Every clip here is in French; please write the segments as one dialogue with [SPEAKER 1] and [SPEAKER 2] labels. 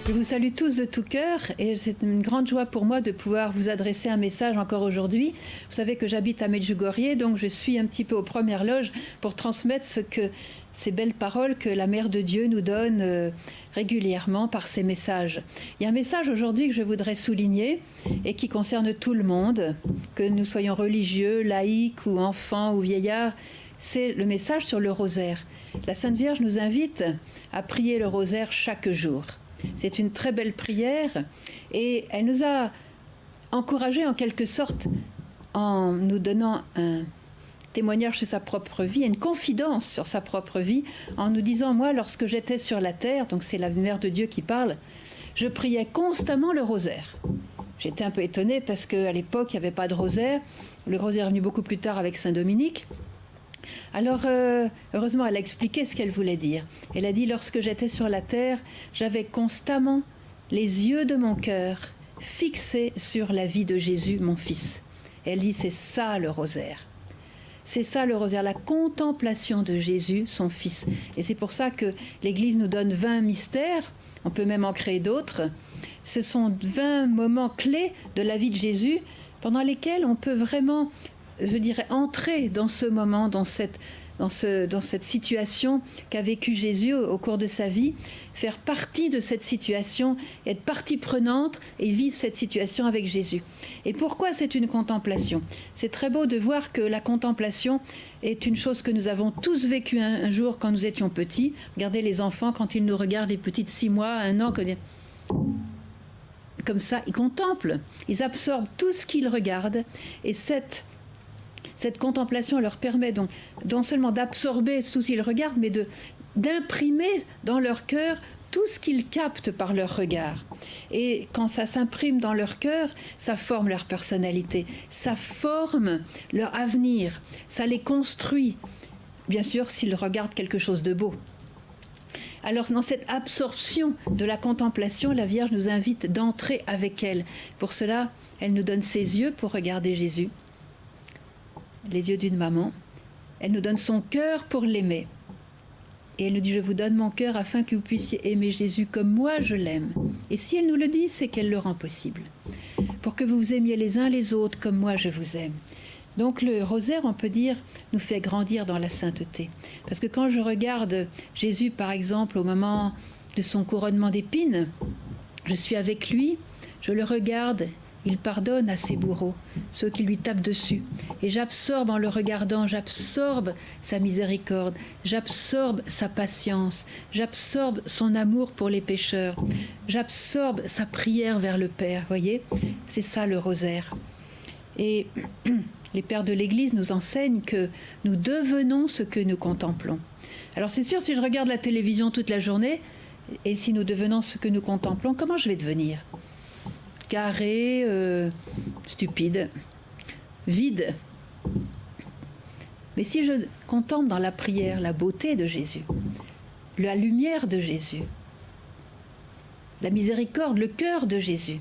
[SPEAKER 1] Je vous salue tous de tout cœur et c'est une grande joie pour moi de pouvoir vous adresser un message encore aujourd'hui. Vous savez que j'habite à Medjugorje, donc je suis un petit peu aux premières loges pour transmettre ces belles paroles que la Mère de Dieu nous donne régulièrement par ses messages. Il y a un message aujourd'hui que je voudrais souligner et qui concerne tout le monde, que nous soyons religieux, laïcs ou enfants ou vieillards. C'est le message sur le rosaire. La Sainte Vierge nous invite à prier le rosaire chaque jour. C'est une très belle prière et elle nous a encouragés en quelque sorte en nous donnant un témoignage sur sa propre vie, une confidence sur sa propre vie, en nous disant, moi, lorsque j'étais sur la terre, donc c'est la Mère de Dieu qui parle, je priais constamment le rosaire. J'étais un peu étonnée parce qu'à l'époque, il n'y avait pas de rosaire. Le rosaire est venu beaucoup plus tard avec Saint Dominique. Alors, heureusement, elle a expliqué ce qu'elle voulait dire. Elle a dit, lorsque j'étais sur la terre, j'avais constamment les yeux de mon cœur fixés sur la vie de Jésus, mon fils. Et elle dit, c'est ça le rosaire. C'est ça le rosaire, la contemplation de Jésus, son fils. Et c'est pour ça que l'Église nous donne 20 mystères, on peut même en créer d'autres. Ce sont 20 moments clés de la vie de Jésus pendant lesquels on peut vraiment, je dirais, entrer dans ce moment, dans cette situation qu'a vécue Jésus au cours de sa vie, faire partie de cette situation, être partie prenante et vivre cette situation avec Jésus. Et pourquoi c'est une contemplation ? C'est très beau de voir que la contemplation est une chose que nous avons tous vécue un jour quand nous étions petits. Regardez les enfants quand ils nous regardent, les petites 6 mois, 1 an, comme ça, ils contemplent, ils absorbent tout ce qu'ils regardent et cette contemplation leur permet donc non seulement d'absorber tout ce qu'ils regardent, mais d'imprimer dans leur cœur tout ce qu'ils captent par leur regard. Et quand ça s'imprime dans leur cœur, ça forme leur personnalité, ça forme leur avenir, ça les construit, bien sûr s'ils regardent quelque chose de beau. Alors dans cette absorption de la contemplation, la Vierge nous invite d'entrer avec elle. Pour cela, elle nous donne ses yeux pour regarder Jésus, les yeux d'une maman. Elle nous donne son cœur pour l'aimer. Et elle nous dit, je vous donne mon cœur afin que vous puissiez aimer Jésus comme moi je l'aime. Et si elle nous le dit, c'est qu'elle le rend possible. Pour que vous vous aimiez les uns les autres comme moi je vous aime. Donc le rosaire, on peut dire, nous fait grandir dans la sainteté. Parce que quand je regarde Jésus, par exemple, au moment de son couronnement d'épines, je suis avec lui, je le regarde. Il pardonne à ses bourreaux, ceux qui lui tapent dessus. Et j'absorbe en le regardant, j'absorbe sa miséricorde, j'absorbe sa patience, j'absorbe son amour pour les pécheurs, j'absorbe sa prière vers le Père. Voyez, c'est ça le rosaire. Et les pères de l'Église nous enseignent que nous devenons ce que nous contemplons. Alors c'est sûr, si je regarde la télévision toute la journée, et si nous devenons ce que nous contemplons, comment je vais devenir ? Carré, stupide, vide. Mais si je contemple dans la prière la beauté de Jésus, la lumière de Jésus, la miséricorde, le cœur de Jésus,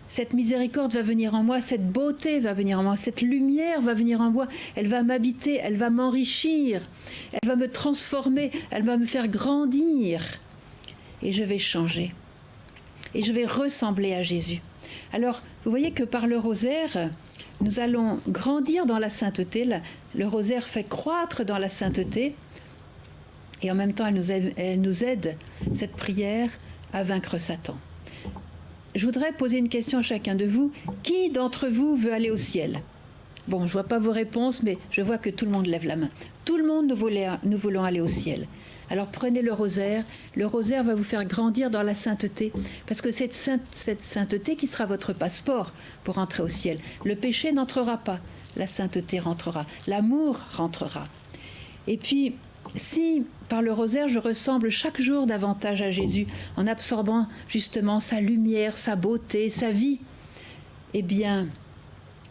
[SPEAKER 1] cette miséricorde va venir en moi, cette beauté va venir en moi, cette lumière va venir en moi, elle va m'habiter, elle va m'enrichir, elle va me transformer, elle va me faire grandir. Et je vais changer. Et je vais ressembler à Jésus. Alors, vous voyez que par le rosaire, nous allons grandir dans la sainteté. Le rosaire fait croître dans la sainteté. Et en même temps, elle nous aide, cette prière, à vaincre Satan. Je voudrais poser une question à chacun de vous. Qui d'entre vous veut aller au ciel ? Bon, je ne vois pas vos réponses, mais je vois que tout le monde lève la main. Tout le monde, nous voulons aller au ciel. Alors prenez le rosaire va vous faire grandir dans la sainteté, parce que cette sainteté qui sera votre passeport pour entrer au ciel. Le péché n'entrera pas, la sainteté rentrera, l'amour rentrera. Et puis, si par le rosaire je ressemble chaque jour davantage à Jésus, en absorbant justement sa lumière, sa beauté, sa vie, eh bien,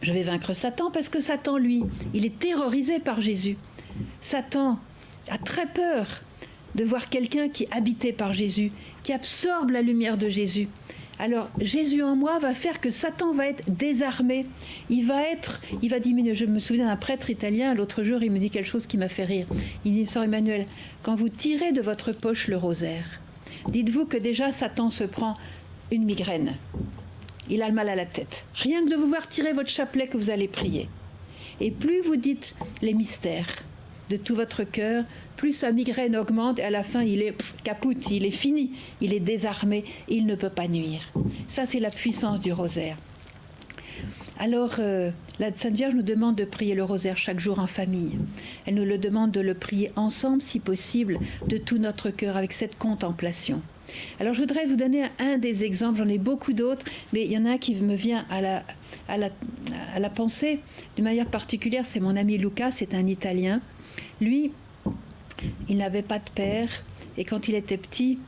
[SPEAKER 1] je vais vaincre Satan, parce que Satan, lui, il est terrorisé par Jésus. Satan a très peur de voir quelqu'un qui est habité par Jésus, qui absorbe la lumière de Jésus. Alors, Jésus en moi va faire que Satan va être désarmé. Il va diminuer. Je me souviens d'un prêtre italien, l'autre jour, il me dit quelque chose qui m'a fait rire. Il me dit, Sœur Emmanuelle, quand vous tirez de votre poche le rosaire, Dites-vous que déjà Satan se prend une migraine. Il a le mal à la tête. Rien que de vous voir tirer votre chapelet que vous allez prier. Et plus vous dites les mystères de tout votre cœur, plus sa migraine augmente et à la fin il est capoute, il est fini, il est désarmé, il ne peut pas nuire. Ça c'est la puissance du rosaire. Alors la Sainte Vierge nous demande de prier le rosaire chaque jour en famille. Elle nous le demande de le prier ensemble si possible de tout notre cœur avec cette contemplation. Alors je voudrais vous donner un des exemples, j'en ai beaucoup d'autres, mais il y en a un qui me vient à la pensée d'une manière particulière, c'est mon ami Luca, c'est un Italien. Lui, il n'avait pas de père et quand il était petit,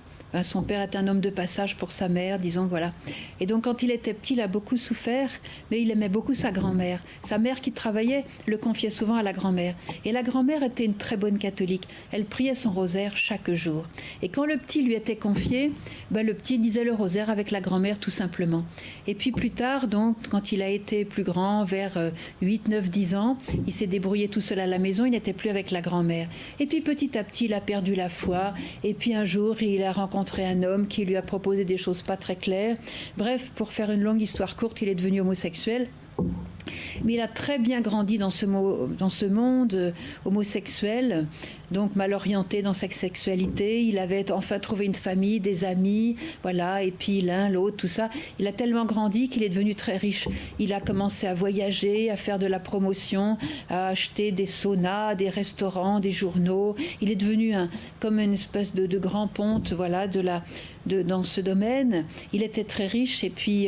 [SPEAKER 1] son père était un homme de passage pour sa mère, disons, voilà. Et donc, quand il était petit, il a beaucoup souffert, mais il aimait beaucoup sa grand-mère. Sa mère qui travaillait le confiait souvent à la grand-mère. Et la grand-mère était une très bonne catholique. Elle priait son rosaire chaque jour. Et quand le petit lui était confié, le petit disait le rosaire avec la grand-mère, tout simplement. Et puis plus tard, donc, quand il a été plus grand, vers 8, 9, 10 ans, il s'est débrouillé tout seul à la maison, il n'était plus avec la grand-mère. Et puis petit à petit, il a perdu la foi. Et puis un jour, il a rencontré un homme qui lui a proposé des choses pas très claires. Bref, pour faire une longue histoire courte, il est devenu homosexuel. Mais il a très bien grandi dans ce monde homosexuel, donc mal orienté dans sa sexualité. Il avait enfin trouvé une famille, des amis, voilà, et puis l'un, l'autre, tout ça. Il a tellement grandi qu'il est devenu très riche. Il a commencé à voyager, à faire de la promotion, à acheter des saunas, des restaurants, des journaux. Il est devenu comme une espèce de grand ponte, voilà, dans ce domaine. Il était très riche et puis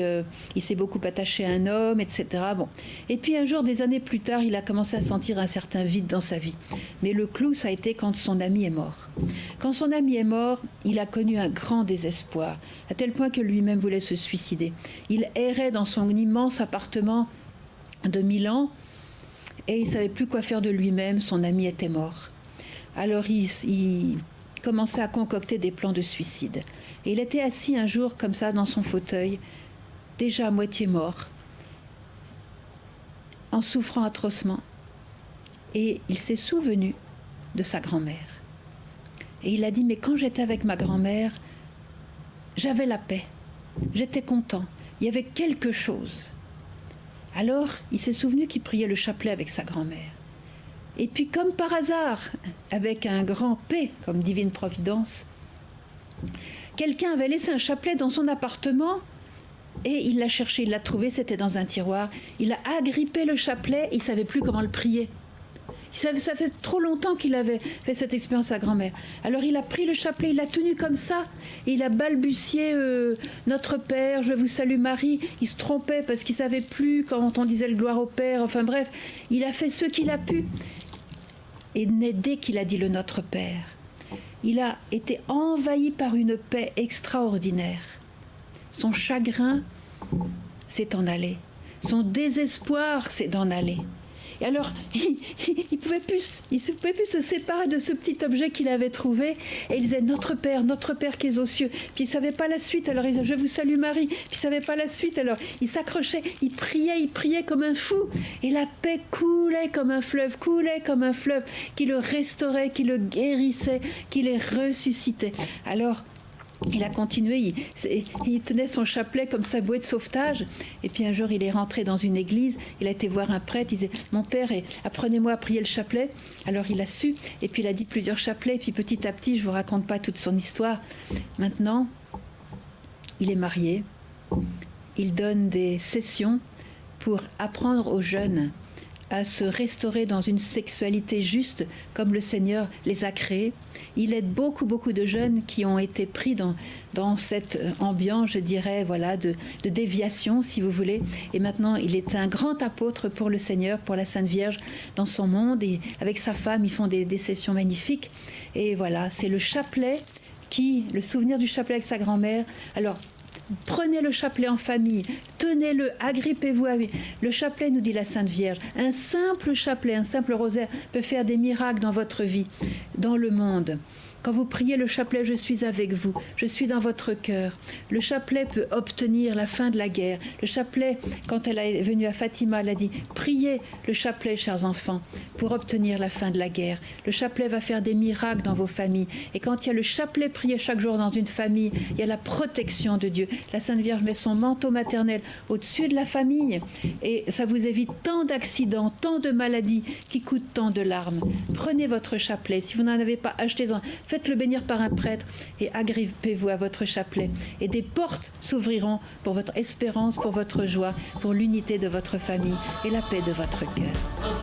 [SPEAKER 1] il s'est beaucoup attaché à un homme, etc. Bon. Et puis un jour, des années plus tard, il a commencé à sentir un certain vide dans sa vie. Mais le clou, ça a été quand son ami est mort. Quand son ami est mort, il a connu un grand désespoir, à tel point que lui-même voulait se suicider. Il errait dans son immense appartement de Milan et il ne savait plus quoi faire de lui-même, son ami était mort. Alors il commençait à concocter des plans de suicide. Et il était assis un jour comme ça dans son fauteuil, déjà à moitié mort, en souffrant atrocement. Et il s'est souvenu de sa grand-mère. Et il a dit, mais quand j'étais avec ma grand-mère, j'avais la paix, j'étais content, il y avait quelque chose. Alors, il s'est souvenu qu'il priait le chapelet avec sa grand-mère. Et puis, comme par hasard, avec un grand P, comme divine providence, quelqu'un avait laissé un chapelet dans son appartement et il l'a cherché, il l'a trouvé, c'était dans un tiroir. Il a agrippé le chapelet, il ne savait plus comment le prier. Ça fait trop longtemps qu'il avait fait cette expérience à sa grand-mère. Alors il a pris le chapelet, il l'a tenu comme ça, et il a balbutié Notre Père, je vous salue Marie. Il se trompait parce qu'il ne savait plus quand on disait le gloire au Père. Enfin bref, il a fait ce qu'il a pu. Et dès qu'il a dit le Notre Père, il a été envahi par une paix extraordinaire. Son chagrin s'est en allé. Son désespoir s'est en allé. Et alors, il ne pouvait plus se séparer de ce petit objet qu'il avait trouvé. Et il disait, Notre Père qui es aux cieux. Puis il ne savait pas la suite, alors il disait, je vous salue Marie. Puis il ne savait pas la suite, alors il s'accrochait, il priait comme un fou. Et la paix coulait comme un fleuve, qui le restaurait, qui le guérissait, qui les ressuscitait. Alors, il a continué, il tenait son chapelet comme sa bouée de sauvetage. Et puis un jour, il est rentré dans une église, il a été voir un prêtre, il disait « Mon père, apprenez-moi à prier le chapelet ». Alors il a su, et puis il a dit plusieurs chapelets, et puis petit à petit, je ne vous raconte pas toute son histoire. Maintenant, il est marié, il donne des sessions pour apprendre aux jeunes à se restaurer dans une sexualité juste comme le Seigneur les a créés. Il aide beaucoup de jeunes qui ont été pris dans cette ambiance, je dirais, voilà, de déviation, si vous voulez. Et maintenant, il est un grand apôtre pour le Seigneur, pour la Sainte Vierge, dans son monde. Et avec sa femme, ils font des sessions magnifiques. Et voilà, c'est le chapelet le souvenir du chapelet avec sa grand-mère. Alors, prenez le chapelet en famille, tenez-le, agrippez-vous à lui. Le chapelet, nous dit la Sainte Vierge, un simple chapelet, un simple rosaire peut faire des miracles dans votre vie, dans le monde. Quand vous priez le chapelet, je suis avec vous, je suis dans votre cœur. Le chapelet peut obtenir la fin de la guerre. Le chapelet, quand elle est venue à Fatima, elle a dit « Priez le chapelet, chers enfants, pour obtenir la fin de la guerre. » Le chapelet va faire des miracles dans vos familles. Et quand il y a le chapelet prié chaque jour dans une famille, il y a la protection de Dieu. La Sainte Vierge met son manteau maternel au-dessus de la famille et ça vous évite tant d'accidents, tant de maladies qui coûtent tant de larmes. Prenez votre chapelet. Si vous n'en avez pas, achetez-en. Faites-le bénir par un prêtre et agrippez-vous à votre chapelet. Et des portes s'ouvriront pour votre espérance, pour votre joie, pour l'unité de votre famille et la paix de votre cœur.